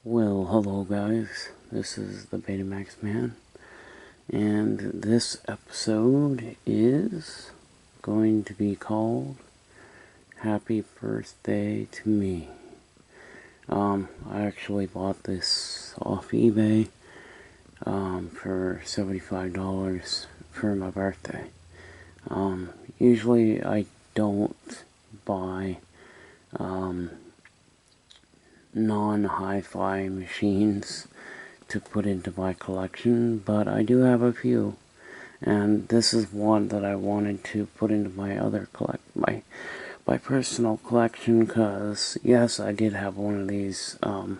Well, hello guys, this is the Betamax Man, and this episode is going to be called Happy Birthday to Me. I actually bought this off eBay for $75 for my birthday. Usually I don't buy non-hi-fi machines to put into my collection, but I do have a few, and this is one that I wanted to put into my other my personal collection, because yes, I did have one of these a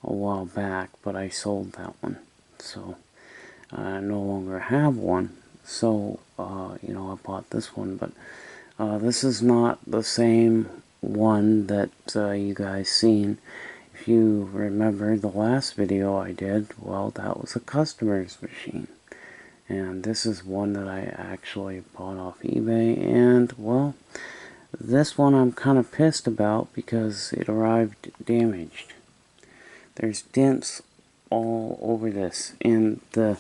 while back, but I sold that one, so I no longer have one. So I bought this one, but this is not the same one that you guys seen. If you remember the last video I did, well, that was a customer's machine, and this is one that I actually bought off eBay. And well, this one I'm kind of pissed about because it arrived damaged. There's dents all over this, and the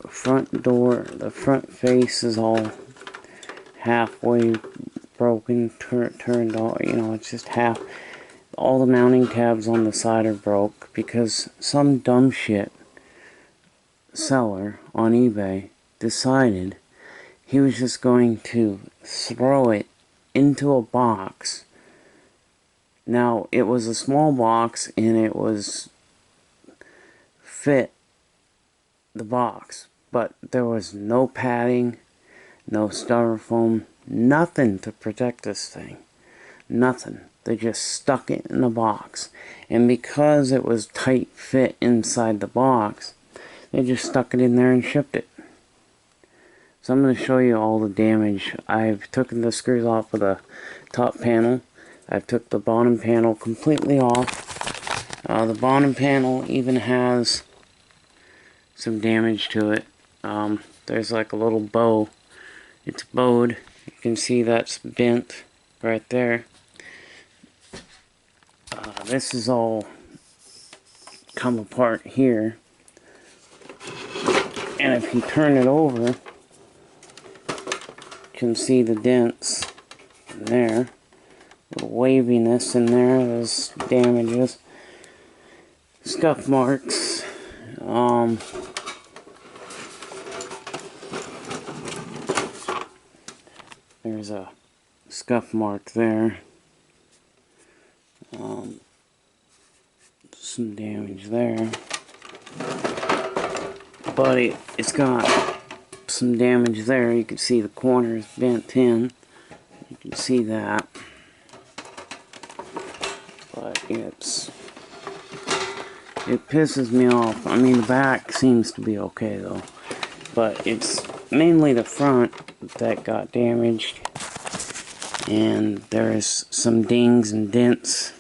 front door, the front face is all halfway broken, turned off. It's just half. All the mounting tabs on the side are broke because some dumb shit seller on eBay decided he was just going to throw it into a box. Now, it was a small box and it was fit the box, but there was no padding, no styrofoam, nothing to protect this thing. Nothing. They just stuck it in a box. And because it was tight fit inside the box, they just stuck it in there and shipped it. So I'm going to show you all the damage. I've taken the screws off of the top panel. I've took the bottom panel completely off. The bottom panel even has some damage to it. There's like a little bow. It's bowed. You can see that's bent right there. This is all come apart here. And if you turn it over, you can see the dents in there. The waviness in there, those damages. Scuff marks. There's a scuff mark there. Some damage there. But it's got some damage there. You can see the corners bent in. You can see that. But it pisses me off. I mean, the back seems to be okay though. But it's mainly the front that got damaged. And there's some dings and dents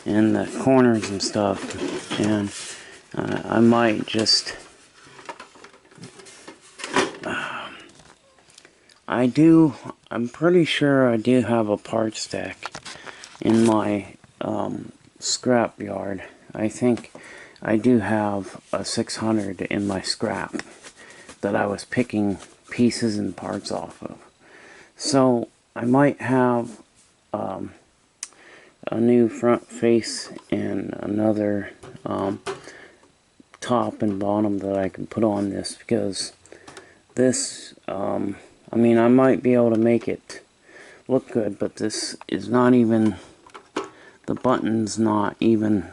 in the corners and stuff. And I might just... I'm pretty sure I do have a part stack in my scrap yard. I think I do have a 600 in my scrap that I was picking pieces and parts off of. So I might have a new front face and another top and bottom that I can put on this, because this, I mean, I might be able to make it look good, but this is not even, the button's not even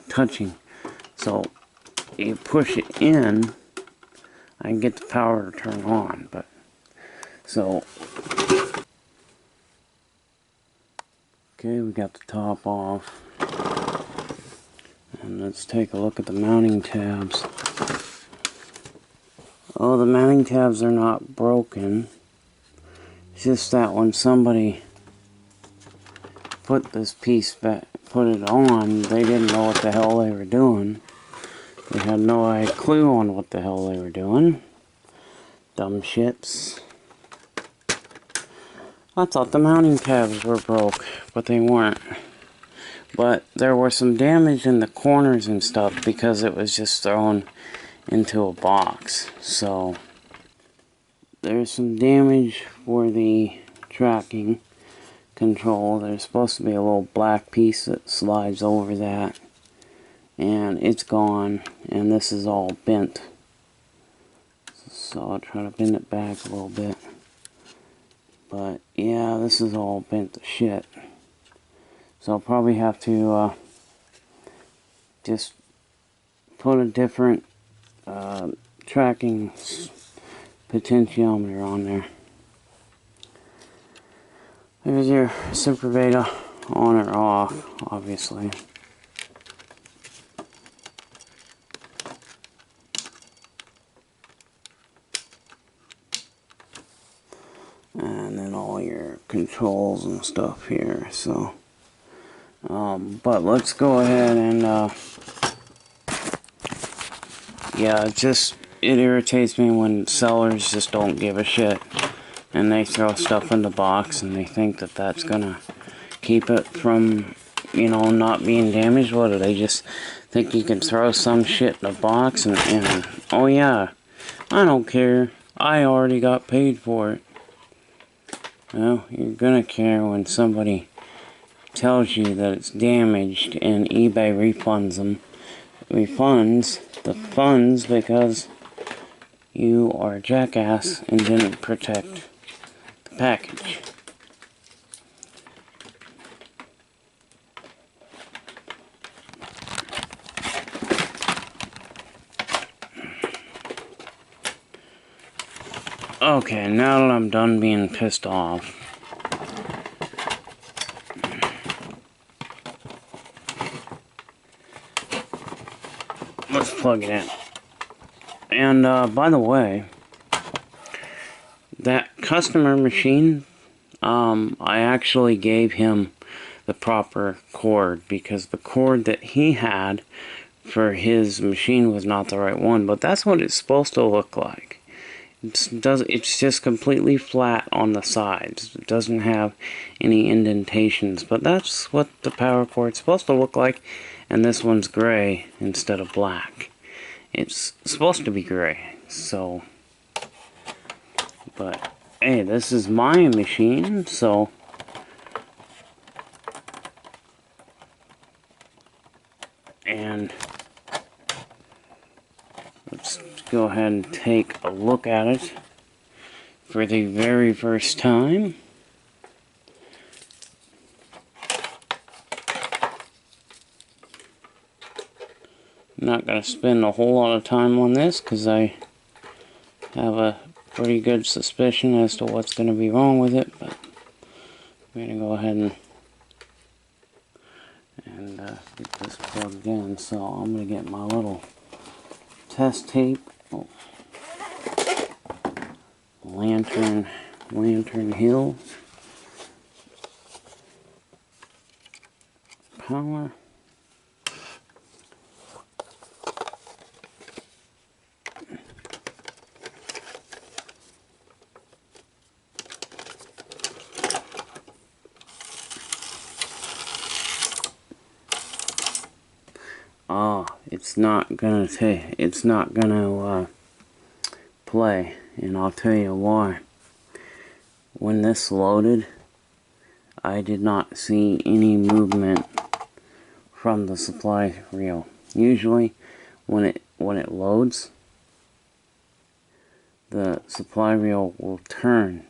touching. So you push it in, I can get the power to turn on. But so okay, we got the top off, and let's take a look at the mounting tabs. Oh, the mounting tabs are not broken. It's just that when somebody put this piece back, put it on, they didn't know what the hell they were doing. They had no clue on what the hell they were doing. Dumb shits. I thought the mounting tabs were broke, but they weren't. But there was some damage in the corners and stuff because it was just thrown into a box. So there's some damage for the tracking control. There's supposed to be a little black piece that slides over that, and it's gone, and this is all bent. So I'll try to bend it back a little bit. But yeah, this is all bent to shit. So I'll probably have to just put a different tracking potentiometer on there. There's your super beta on or off, obviously. And then all your controls and stuff here. So, but let's go ahead and yeah, it irritates me when sellers just don't give a shit and they throw stuff in the box and they think that that's gonna keep it from, you know, not being damaged. What do they just think you can throw some shit in a box and oh yeah, I don't care, I already got paid for it. Well, you're gonna care when somebody tells you that it's damaged and eBay refunds the funds because you are a jackass and didn't protect the package. Okay, now that I'm done being pissed off, let's plug it in. And by the way, that customer machine, I actually gave him the proper cord because the cord that he had for his machine was not the right one, but that's what it's supposed to look like. It's just completely flat on the sides. It doesn't have any indentations, but that's what the power cord's supposed to look like, and this one's gray instead of black. It's supposed to be gray, so, but hey, this is my machine, so and let's go ahead and take a look at it for the very first time. I'm not going to spend a whole lot of time on this because I have a pretty good suspicion as to what's going to be wrong with it, but I'm going to go ahead and get this plugged in. So I'm going to get my little test tape. Oh. Lantern Hill power. It's not gonna play, and I'll tell you why. When this loaded, I did not see any movement from the supply reel. Usually, when it loads, the supply reel will turn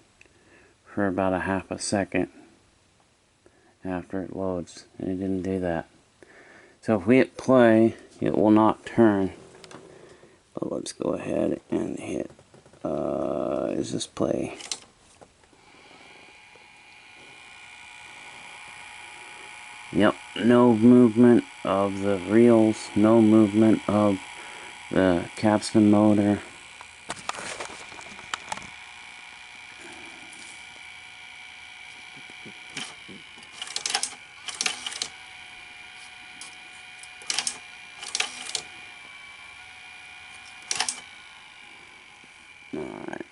for about a half a second after it loads, and it didn't do that. So if we hit play, it will not turn. But let's go ahead and hit, is this play? Yep, no movement of the reels, no movement of the capstan motor. Alright.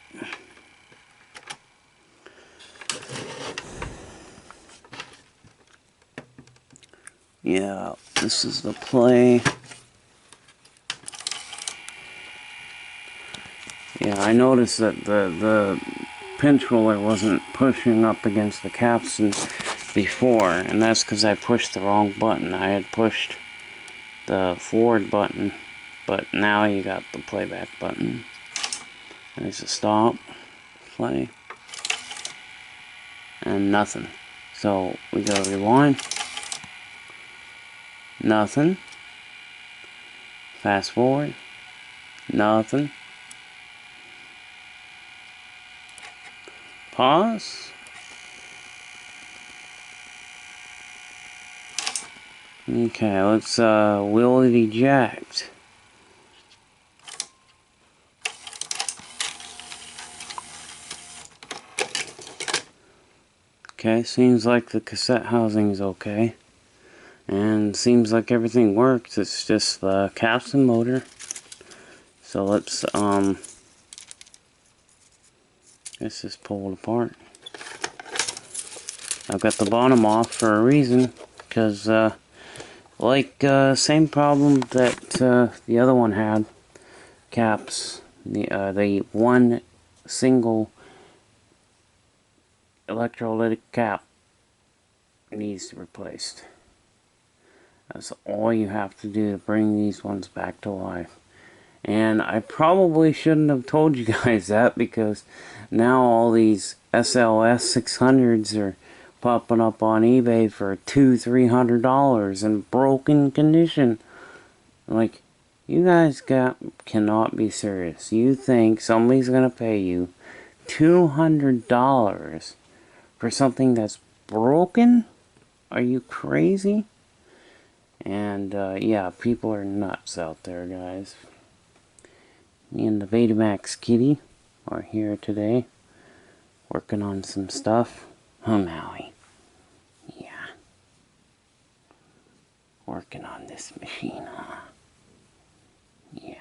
Yeah, this is the play. Yeah, I noticed that the pinch roller wasn't pushing up against the capstan before, and that's because I pushed the wrong button. I had pushed the forward button, but now you got the playback button. There's a stop, play, and nothing. So we go rewind, nothing. Fast forward, nothing. Pause. Okay, let's will it eject? Okay, seems like the cassette housing is okay. And seems like everything works. It's just the capstan motor. So let's just pull it apart. I've got the bottom off for a reason, because same problem that the other one had. Caps. The one single electrolytic cap needs to be replaced. That's all you have to do to bring these ones back to life. And I probably shouldn't have told you guys that, because now all these SLS 600s are popping up on eBay for $200-300 in broken condition. Like, you guys cannot be serious. You think somebody's gonna pay you $200 for something that's broken? Are you crazy? And yeah, people are nuts out there, guys. Me and the Betamax kitty are here today, working on some stuff. Oh, Maui. Yeah. Working on this machine, huh? Yeah.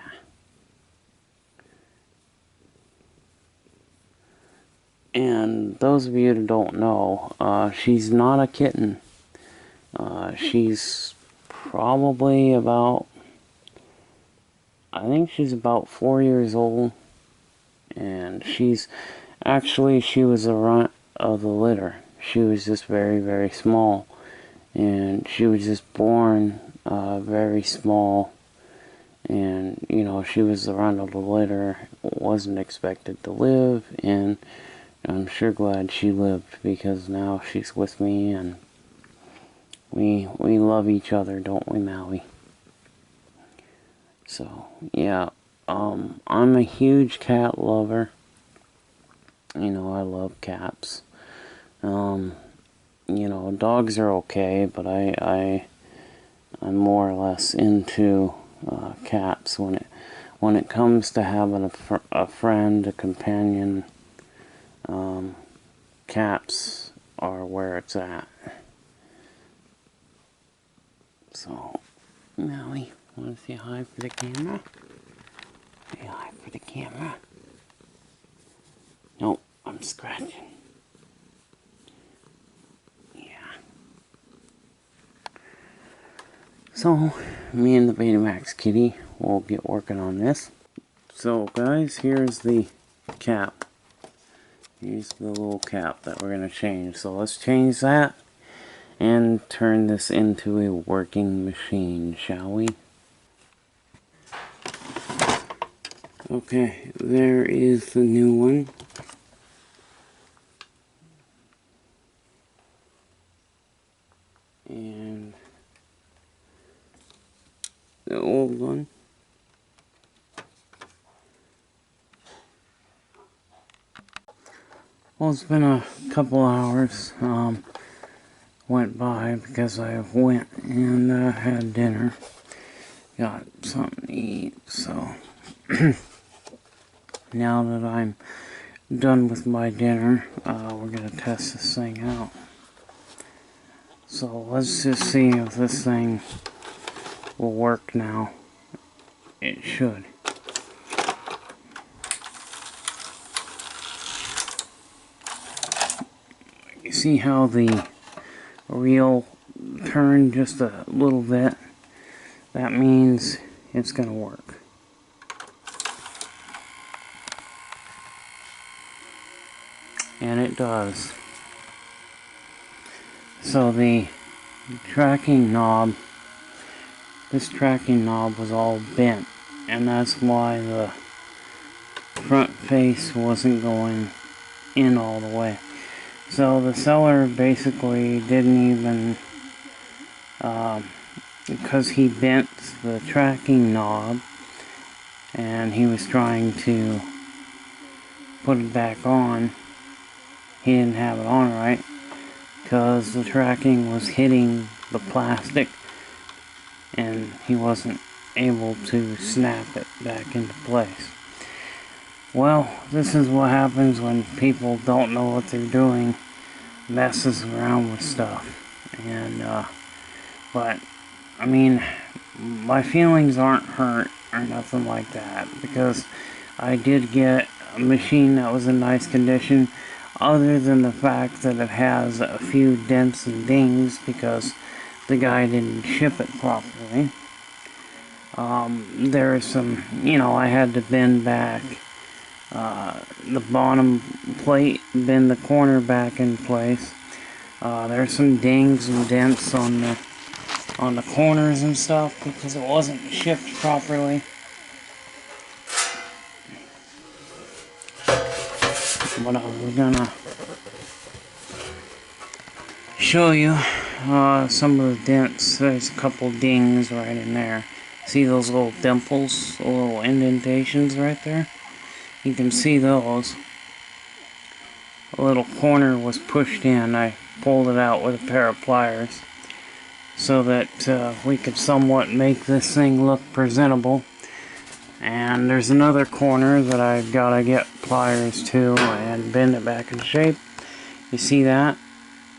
And those of you that don't know, she's not a kitten. She's probably about, I think she's about 4 years old. And she was a runt of the litter. She was just very, very small. And she was just born very small. And, you know, she was the runt of the litter. Wasn't expected to live. And I'm sure glad she lived, because now she's with me, and we love each other, don't we, Maui? So, yeah, I'm a huge cat lover. You know, I love cats. You know, dogs are okay, but I'm more or less into cats when it comes to having a friend, a companion. Cats are where it's at. So, Maui, want to say hi for the camera? Say hi for the camera. Nope, I'm scratching. Yeah. So, me and the Betamax kitty will get working on this. So, guys, here's the cap. Here's the little cap that we're going to change. So, let's change that and turn this into a working machine, shall we? Okay, there is the new one. And the old one. Well, it's been a couple hours went by, because I went and had dinner. Got something to eat, so now that I'm done with my dinner, we're going to test this thing out. So let's just see if this thing will work now. It should. You see how the real turn just a little bit, that means it's going to work. And it does. So the tracking knob, this tracking knob was all bent, and that's why the front face wasn't going in all the way. So the seller basically didn't even, because he bent the tracking knob and he was trying to put it back on, he didn't have it on right because the tracking was hitting the plastic and he wasn't able to snap it back into place. Well, this is what happens when people don't know what they're doing, messes around with stuff. And but I mean, my feelings aren't hurt or nothing like that, because I did get a machine that was in nice condition, other than the fact that it has a few dents and dings because the guy didn't ship it properly. There's some, I had to bend back the bottom plate, bend the corner back in place. There's some dings and dents on the corners and stuff because it wasn't shipped properly. But we're gonna show you some of the dents. There's a couple dings right in there. See those little dimples, little indentations right there? You can see those. A little corner was pushed in. I pulled it out with a pair of pliers so that we could somewhat make this thing look presentable. And there's another corner that I've got to get pliers to and bend it back into shape. You see that?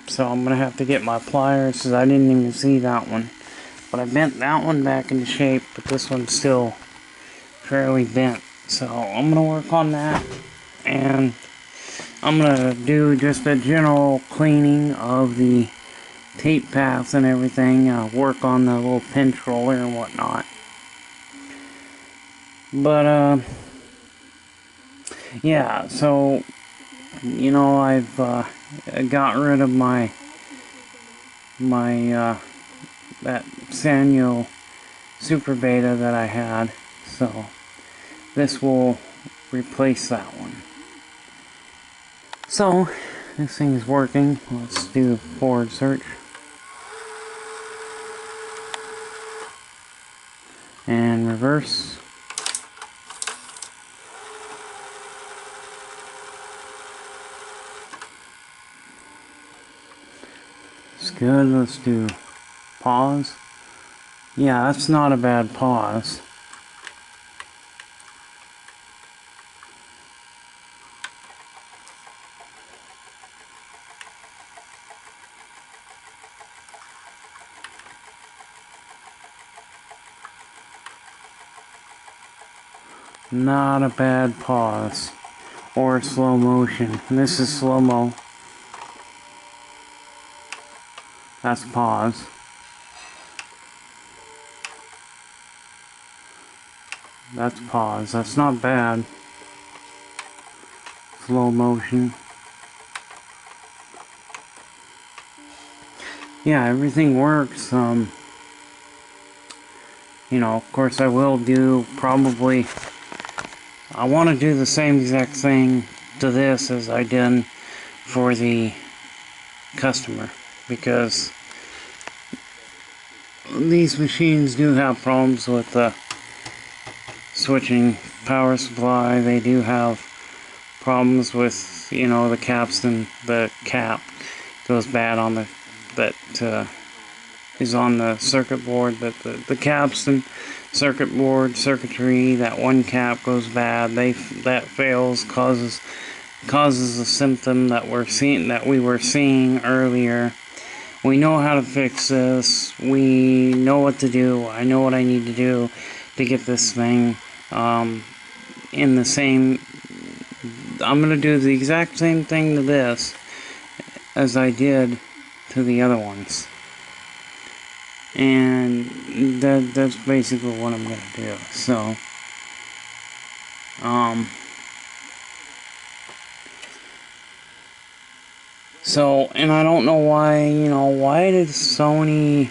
So I'm going to have to get my pliers because I didn't even see that one. But I bent that one back into shape, but this one's still fairly bent. So I'm going to work on that. And I'm going to do just a general cleaning of the tape paths and everything. Work on the little pinch roller and whatnot. But, yeah, so, I've got rid of my that Sanyo Super Beta that I had, so this will replace that one. So, this thing is working. Let's do forward search. And reverse. It's good. Let's do pause. Yeah, that's not a bad pause. Not a bad pause. Or slow motion. This is slow-mo. That's pause. That's pause. That's not bad. Slow motion. Yeah, everything works. Of course I will do probably... I want to do the same exact thing to this as I did for the customer, because these machines do have problems with the switching power supply. They do have problems with, the capstan. The cap goes bad on that is on the circuit board. That the capstan, circuit board, circuitry, that one cap goes bad. That fails, causes a symptom that we were seeing earlier. We know how to fix this. We know what to do. I know what I need to do to get this thing in the same... I'm going to do the exact same thing to this as I did to the other ones. And that's basically what I'm gonna do. So, and I don't know why, why did Sony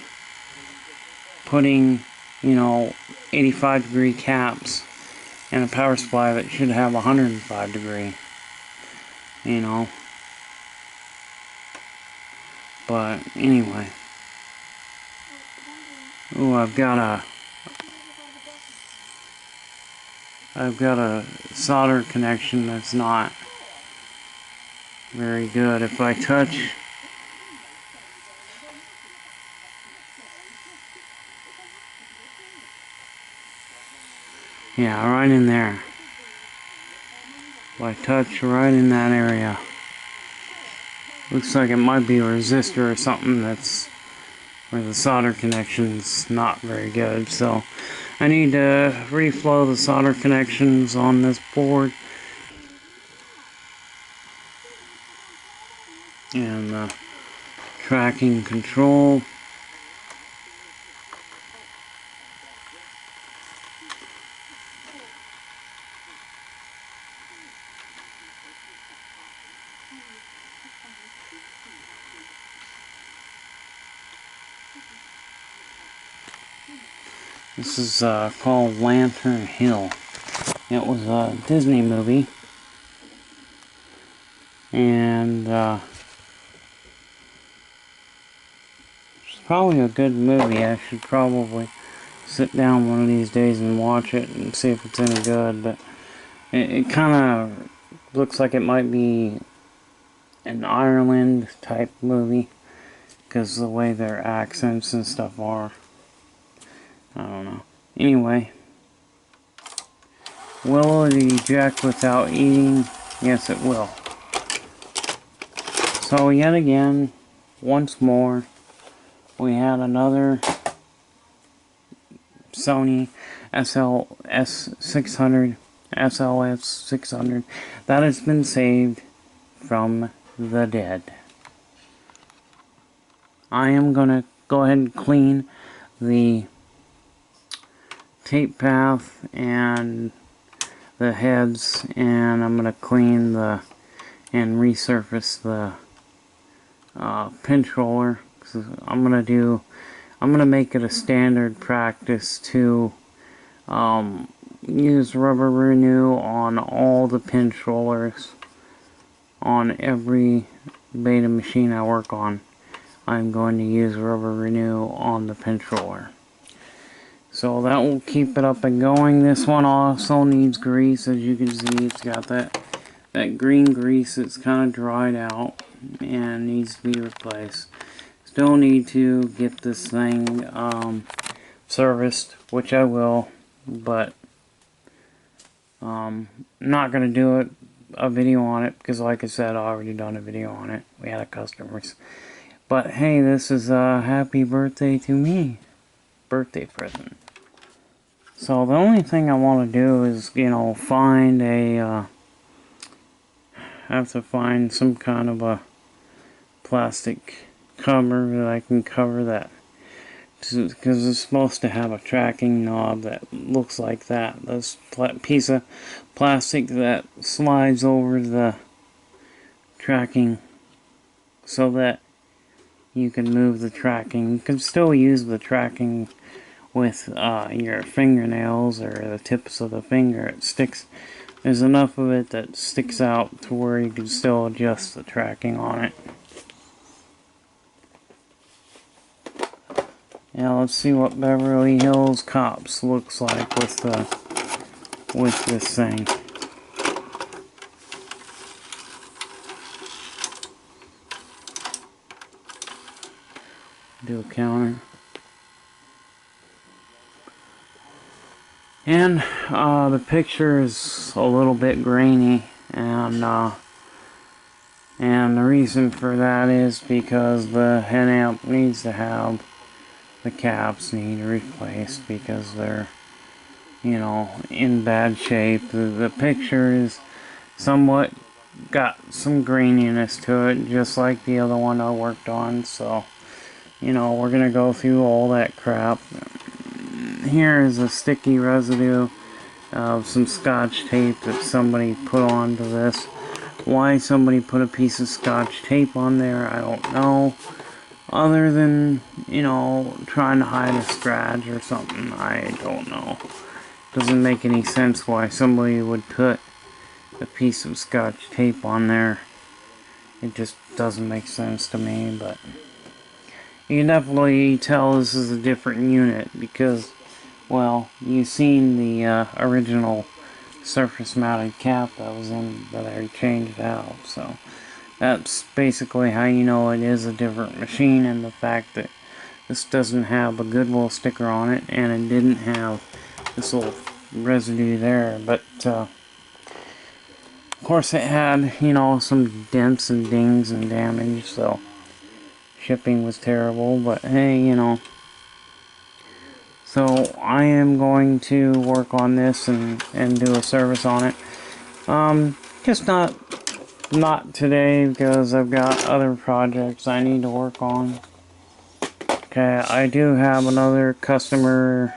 putting, 85-degree caps in a power supply that should have 105-degree, you know? But anyway. Ooh, I've got a solder connection that's not very good. If I touch, yeah, right in there. If I touch right in that area, looks like it might be a resistor or something that's where the solder connection's not very good. So I need to reflow the solder connections on this board and the tracking control. This is called Lantern Hill. It was a Disney movie, and it's probably a good movie. I should probably sit down one of these days and watch it and see if it's any good, but it kind of looks like it might be an Ireland type movie because the way their accents and stuff are. I don't know. Anyway, will it eject without eating? Yes, it will. So yet again, once more, we had another Sony SLS600 that has been saved from the dead. I am gonna go ahead and clean the tape path and the heads, and I'm gonna clean and resurface the pinch roller. I'm gonna make it a standard practice to use rubber renew on all the pinch rollers on every beta machine I work on. I'm going to use rubber renew on the pinch roller. So that will keep it up and going. This one also needs grease. As you can see, it's got that green grease that's kind of dried out and needs to be replaced. Still need to get this thing serviced, which I will, but not going to do a video on it because, like I said, I already done a video on it. We had a customers. But hey, this is a happy birthday to me. Birthday present. So the only thing I want to do is, find have to find some kind of a plastic cover that I can cover that, because it's supposed to have a tracking knob that looks like that. This piece of plastic that slides over the tracking so that you can move the tracking. You can still use the tracking with your fingernails or the tips of the finger. It sticks. There's enough of it that sticks out to where you can still adjust the tracking on it. Now let's see what Beverly Hills Cops looks like with this thing. Do a counter. And the picture is a little bit grainy, and the reason for that is because the head amp needs to have the caps need replaced because they're, in bad shape. The picture is somewhat got some graininess to it, just like the other one I worked on. So you know, we're gonna go through all that crap. Here is a sticky residue of some scotch tape that somebody put onto this. Why somebody put a piece of scotch tape on there, I don't know. Other than, you know, trying to hide a scratch or something, I don't know. Doesn't make any sense why somebody would put a piece of scotch tape on there. It just doesn't make sense to me, but you can definitely tell this is a different unit because, well, you've seen the original surface mounted cap that was in that I changed out, so that's basically how you know it is a different machine, and the fact that this doesn't have a Goodwill sticker on it and it didn't have this little residue there, but of course it had, you know, some dents and dings and damage, so shipping was terrible, but hey, you know. So I am going to work on this and do a service on it. Just not today because I've got other projects I need to work on. Okay, I do have another customer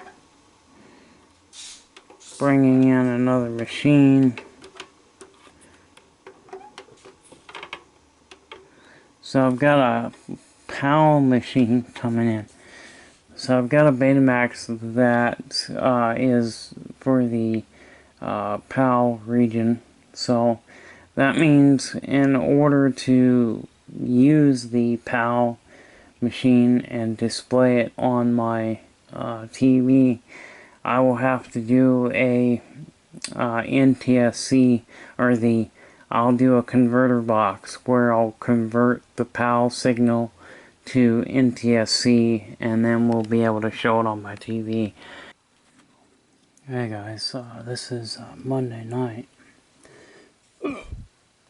bringing in another machine. So I've got a PAL machine coming in. So I've got a Betamax that is for the PAL region. So that means in order to use the PAL machine and display it on my TV, I will have to do a NTSC, or I'll do a converter box where I'll convert the PAL signal to NTSC, and then we'll be able to show it on my TV. Hey guys, this is Monday night.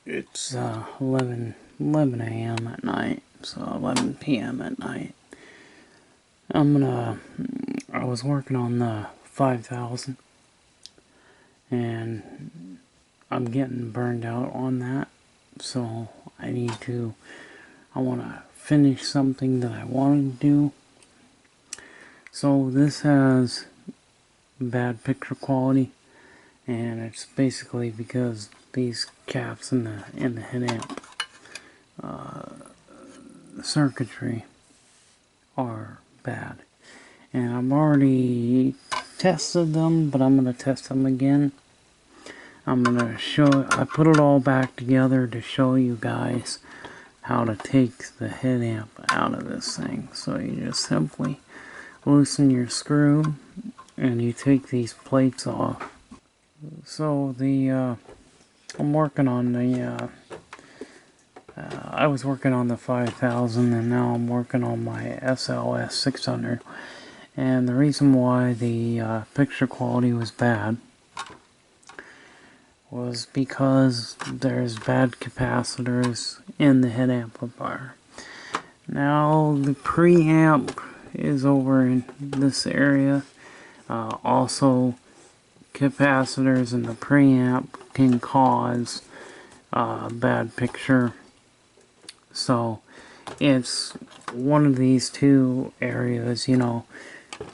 It's 11 a.m. at night, so 11 p.m. at night. I was working on the 5000, and I'm getting burned out on that, so I want to finish something that I wanted to do. So this has bad picture quality, and it's basically because these caps in the head amp circuitry are bad. And I've already tested them, but I'm going to test them again. I'm going to I put it all back together to show you guys how to take the head amp out of this thing. So you just simply loosen your screw and you take these plates off. So I'm working on the I was working on the 5000, and now I'm working on my SLS 600. And the reason why the picture quality was bad was because there's bad capacitors in the head amplifier. Now the preamp is over in this area. Also, capacitors in the preamp can cause bad picture. So it's one of these two areas, you know.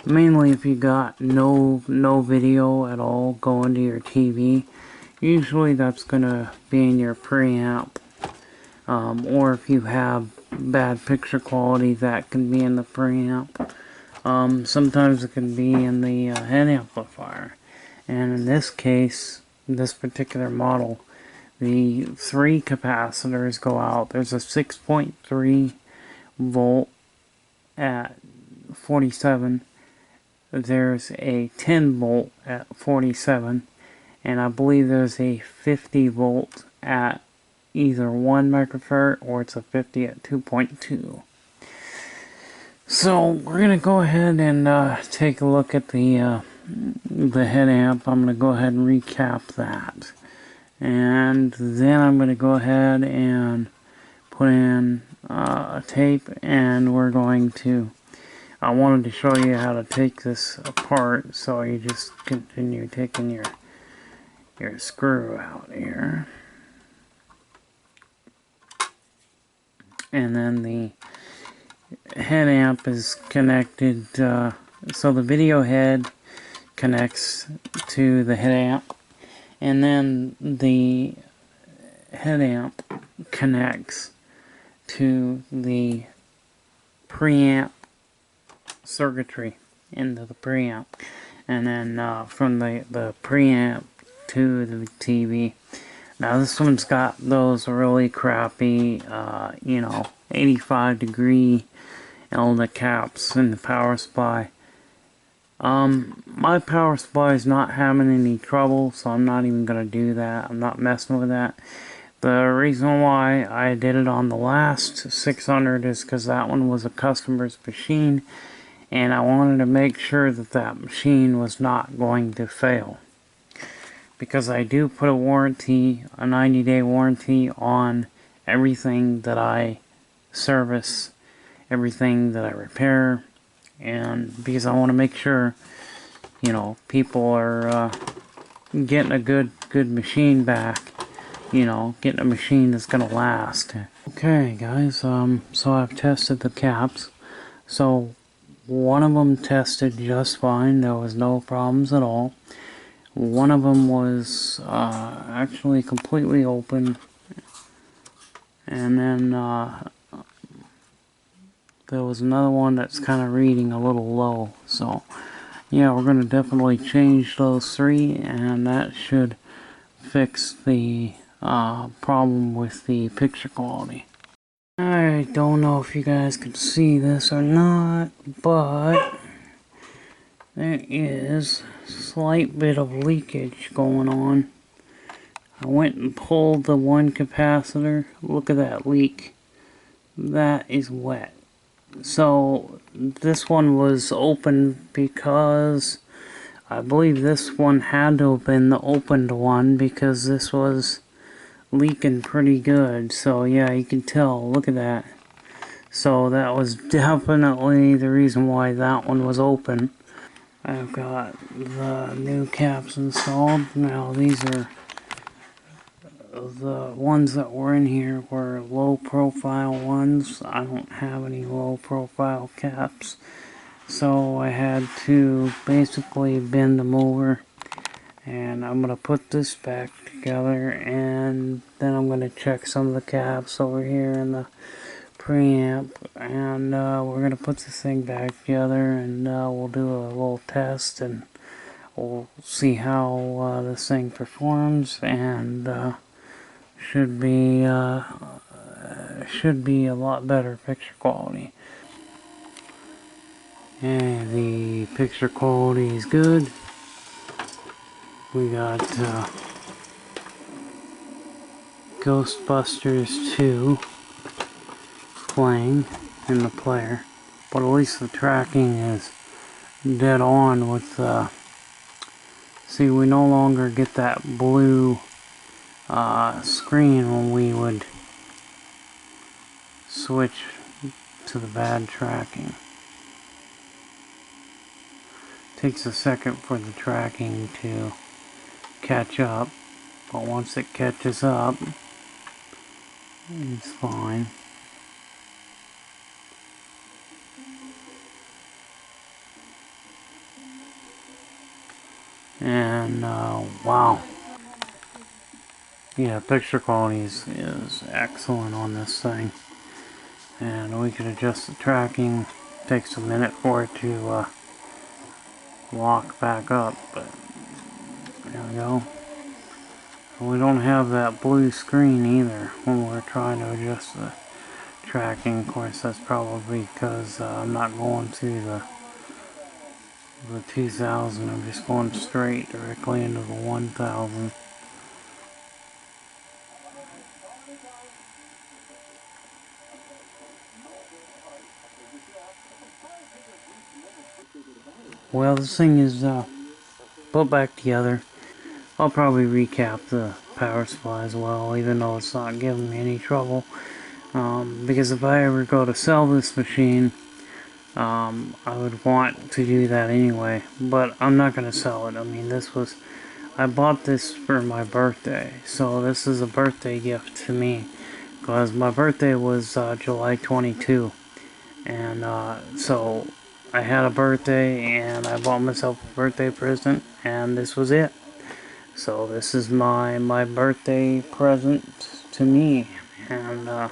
Mainly if you got no video at all going to your TV, usually that's gonna be in your preamp. Or if you have bad picture quality, that can be in the preamp. Sometimes it can be in the head amplifier. And in this case, this particular model, the 3 capacitors go out. There's a 6.3 volt at 47. There's a 10 volt at 47. And I believe there's a 50 volt at either 1 microfarad or it's a 50 at 2.2. So we're going to go ahead and take a look at the head amp. I'm going to go ahead and recap that. And then I'm going to go ahead and put in a tape, and we're going to, I wanted to show you how to take this apart, so you just continue taking your screw out here. And then head amp is connected, so the video head connects to the head amp, and then the head amp connects to the preamp circuitry into the preamp, and then from the preamp to the TV. Now this one's got those really crappy, 85-degree Elda caps in the power supply. My power supply is not having any trouble, so I'm not even going to do that. I'm not messing with that. The reason why I did it on the last 600 is because that one was a customer's machine, and I wanted to make sure that that machine was not going to fail. Because I do put a warranty, a 90-day warranty on everything that I service, everything that I repair, and because I want to make sure, people are getting a good machine back, getting a machine that's gonna last. Okay, guys, so I've tested the caps. So one of them tested just fine. There was no problems at all. One of them was actually completely open, and then there was another one that's kind of reading a little low. So yeah, we're going to definitely change those three, and that should fix the problem with the picture quality. I don't know if you guys could see this or not, but there is a slight bit of leakage going on. I went and pulled the one capacitor. Look at that leak. That is wet. So this one was open because I believe this one had to have been the opened one, because this was leaking pretty good. So yeah, you can tell. Look at that. So that was definitely the reason why that one was open. I've got the new caps installed. Now these are the ones that were in here were low profile ones. I don't have any low profile caps, so I had to basically bend them over, and I'm gonna put this back together, and then I'm gonna check some of the caps over here in the preamp, and we're gonna put this thing back together, and we'll do a little test, and we'll see how this thing performs, and should be a lot better picture quality. And the picture quality is good. We got Ghostbusters 2 playing in the player, but at least the tracking is dead on with see, we no longer get that blue screen when we would switch to the bad tracking. Takes a second for the tracking to catch up, but once it catches up, it's fine. And wow, yeah, picture quality is excellent on this thing, and we can adjust the tracking. Takes a minute for it to lock back up, but there we go. We don't have that blue screen either when we're trying to adjust the tracking. Of course, that's probably because I'm not going to the 2000. I'm just going straight directly into the 1000. Well, this thing is put back together. I'll probably recap the power supply as well, even though it's not giving me any trouble. Because if I ever go to sell this machine, I would want to do that anyway. But I'm not going to sell it. I mean, I bought this for my birthday. So this is a birthday gift to me. Because my birthday was July 22. And so I had a birthday and I bought myself a birthday present, and this was it. So this is my birthday present to me. And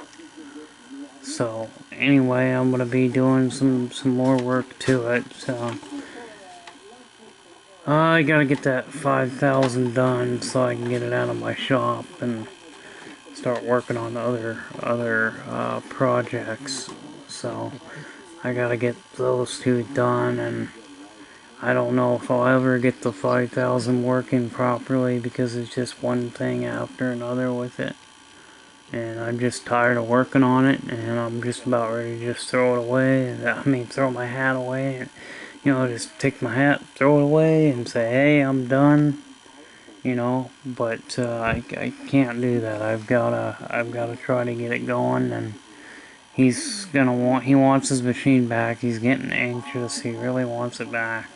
so anyway, I'm gonna be doing some more work to it. So I gotta get that 5,000 done so I can get it out of my shop and start working on other projects. So I gotta get those two done, and I don't know if I'll ever get the 5,000 working properly because it's just one thing after another with it. And I'm just tired of working on it, and I'm just about ready to just throw it away. I mean, throw my hat away, and, you know, just take my hat, throw it away, and say, hey, I'm done. You know, but I can't do that. I've gotta try to get it going, and he wants his machine back. He's getting anxious. He really wants it back,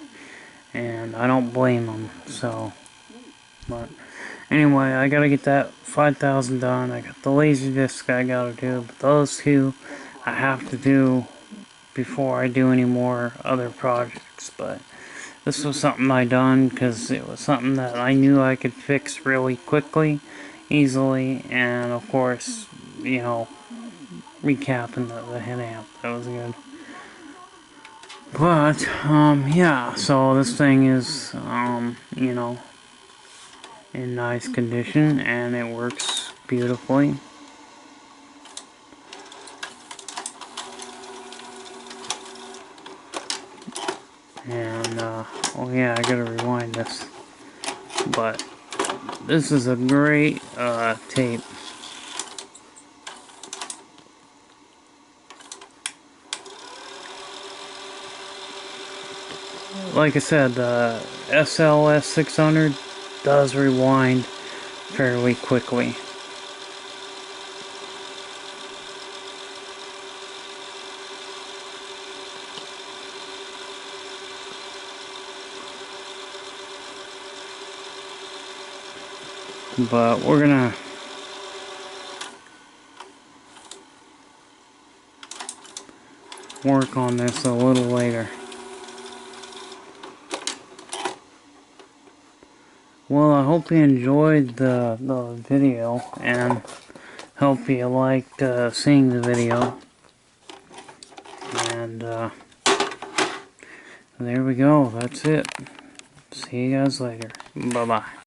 and I don't blame him. So, but anyway, I gotta get that 5,000 done. I got the laser disc I gotta do, but those two I have to do before I do any more other projects. But this was something I done because it was something that I knew I could fix really quickly, easily, and of course, you know, recapping the headamp. That was good. But, yeah, so this thing is, you know, in nice condition, and it works beautifully. And, oh yeah, I gotta rewind this. But, this is a great, tape. Like I said, the SLS 600 does rewind fairly quickly. But we're gonna work on this a little later. Well, I hope you enjoyed the video, and hope you liked seeing the video. And there we go. That's it. See you guys later. Bye-bye.